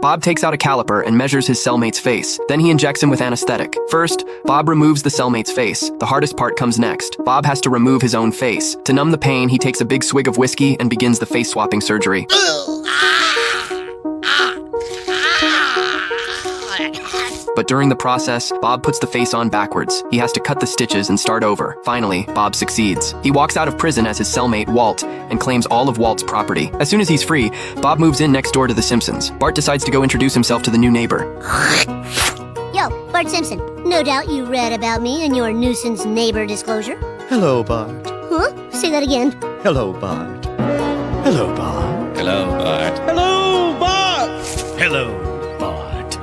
Bob takes out a caliper and measures his cellmate's face. Then he injects him with anesthetic. First, Bob removes the cellmate's face. The hardest part comes next. Bob has to remove his own face. To numb the pain, he takes a big swig of whiskey and begins the face-swapping surgery. But during the process, Bob puts the face on backwards. He has to cut the stitches and start over. Finally, Bob succeeds. He walks out of prison as his cellmate, Walt, and claims all of Walt's property. As soon as he's free, Bob moves in next door to The Simpsons. Bart decides to go introduce himself to the new neighbor. Yo, Bart Simpson. No doubt you read about me in your nuisance neighbor disclosure. Hello, Bart. Huh? Say that again. Hello, Bart. Hello, Bart. Hello, Bart. Hello, Bart! Hello, Bart.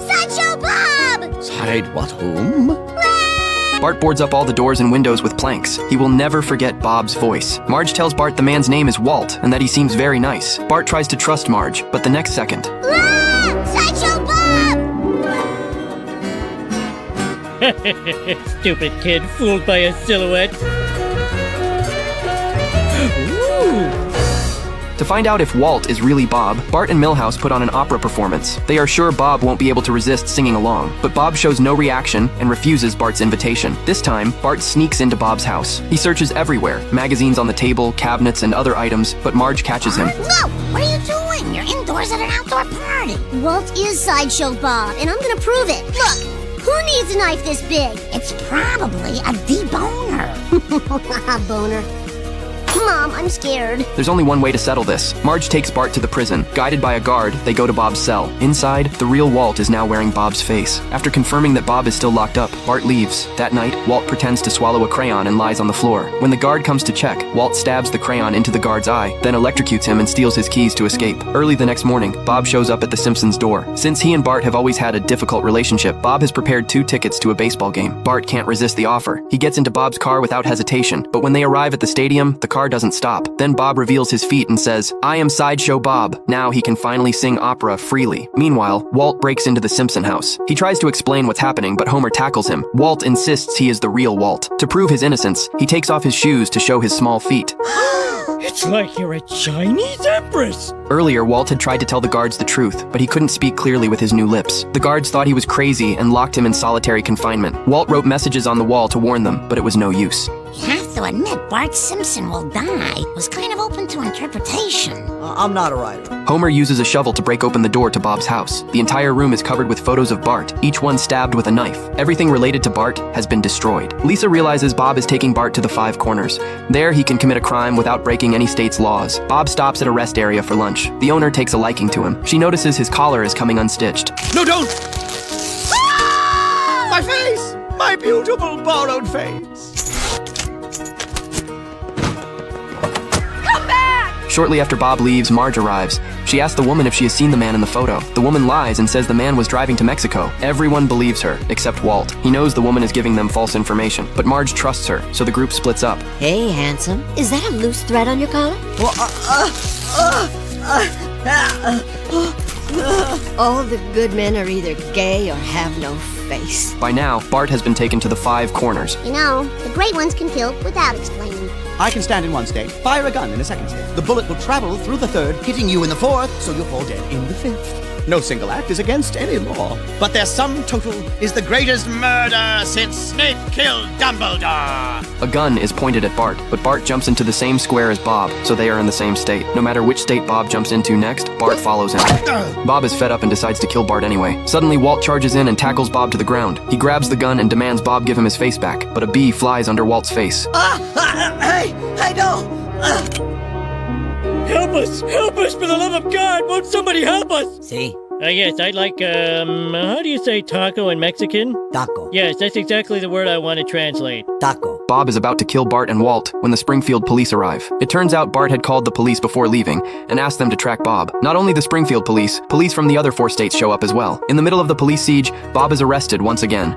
Sideshow Bob! Side what home? Bart boards up all the doors and windows with planks. He will never forget Bob's voice. Marge tells Bart the man's name is Walt and that he seems very nice. Bart tries to trust Marge, but the next second... Sideshow Bob! Stupid kid, fooled by a silhouette. Ooh. To find out if Walt is really Bob, Bart and Milhouse put on an opera performance. They are sure Bob won't be able to resist singing along, but Bob shows no reaction and refuses Bart's invitation. This time, Bart sneaks into Bob's house. He searches everywhere, magazines on the table, cabinets, and other items, but Marge catches him. No! What are you doing? You're indoors at an outdoor party. Walt is Sideshow Bob, and I'm gonna prove it. Look! Who needs a knife this big? It's probably a deboner. Boner. Mom, I'm scared. There's only one way to settle this. Marge takes Bart to the prison. Guided by a guard, they go to Bob's cell. Inside, the real Walt is now wearing Bob's face. After confirming that Bob is still locked up, Bart leaves. That night, Walt pretends to swallow a crayon and lies on the floor. When the guard comes to check, Walt stabs the crayon into the guard's eye, then electrocutes him and steals his keys to escape. Early the next morning, Bob shows up at the Simpsons' door. Since he and Bart have always had a difficult relationship, Bob has prepared 2 tickets to a baseball game. Bart can't resist the offer. He gets into Bob's car without hesitation, but when they arrive at the stadium, the car doesn't stop. Then Bob reveals his feet and says, "I am Sideshow Bob." Now he can finally sing opera freely. Meanwhile, Walt breaks into the Simpson house. He tries to explain what's happening, but Homer tackles him. Walt insists he is the real Walt. To prove his innocence, he takes off his shoes to show his small feet. It's like you're a Chinese empress. Earlier, Walt had tried to tell the guards the truth, but he couldn't speak clearly with his new lips. The guards thought he was crazy and locked him in solitary confinement. Walt wrote messages on the wall to warn them, but it was no use. You have to admit, Bart Simpson will die. It was kind of open to interpretation. I'm not a writer. Homer uses a shovel to break open the door to Bob's house. The entire room is covered with photos of Bart, each one stabbed with a knife. Everything related to Bart has been destroyed. Lisa realizes Bob is taking Bart to the 5 Corners. There, he can commit a crime without breaking any state's laws. Bob stops at a rest area for lunch. The owner takes a liking to him. She notices his collar is coming unstitched. No, don't! My face! My beautiful borrowed face! Shortly after Bob leaves, Marge arrives. She asks the woman if she has seen the man in the photo. The woman lies and says the man was driving to Mexico. Everyone believes her, except Walt. He knows the woman is giving them false information, but Marge trusts her, so the group splits up. Hey, handsome. Is that a loose thread on your collar? All the good men are either gay or have no face. By now, Bart has been taken to the 5 Corners. You know, the great ones can kill without explaining. I can stand in one state, fire a gun in a second state. The bullet will travel through the third, hitting you in the fourth, so you'll fall dead in the fifth. No single act is against any law, but their sum total is the greatest murder since Snape killed Dumbledore. A gun is pointed at Bart, but Bart jumps into the same square as Bob, so they are in the same state. No matter which state Bob jumps into next, Bart follows him. Bob is fed up and decides to kill Bart anyway. Suddenly, Walt charges in and tackles Bob to the ground. He grabs the gun and demands Bob give him his face back, but a bee flies under Walt's face. Hey, no! Help us! Help us, for the love of God! Won't somebody help us? See? Yes, I'd like, how do you say taco in Mexican? Taco. Yes, that's exactly the word I want to translate. Taco. Bob is about to kill Bart and Walt when the Springfield police arrive. It turns out Bart had called the police before leaving and asked them to track Bob. Not only the Springfield police from the other 4 states show up as well. In the middle of the police siege, Bob is arrested once again.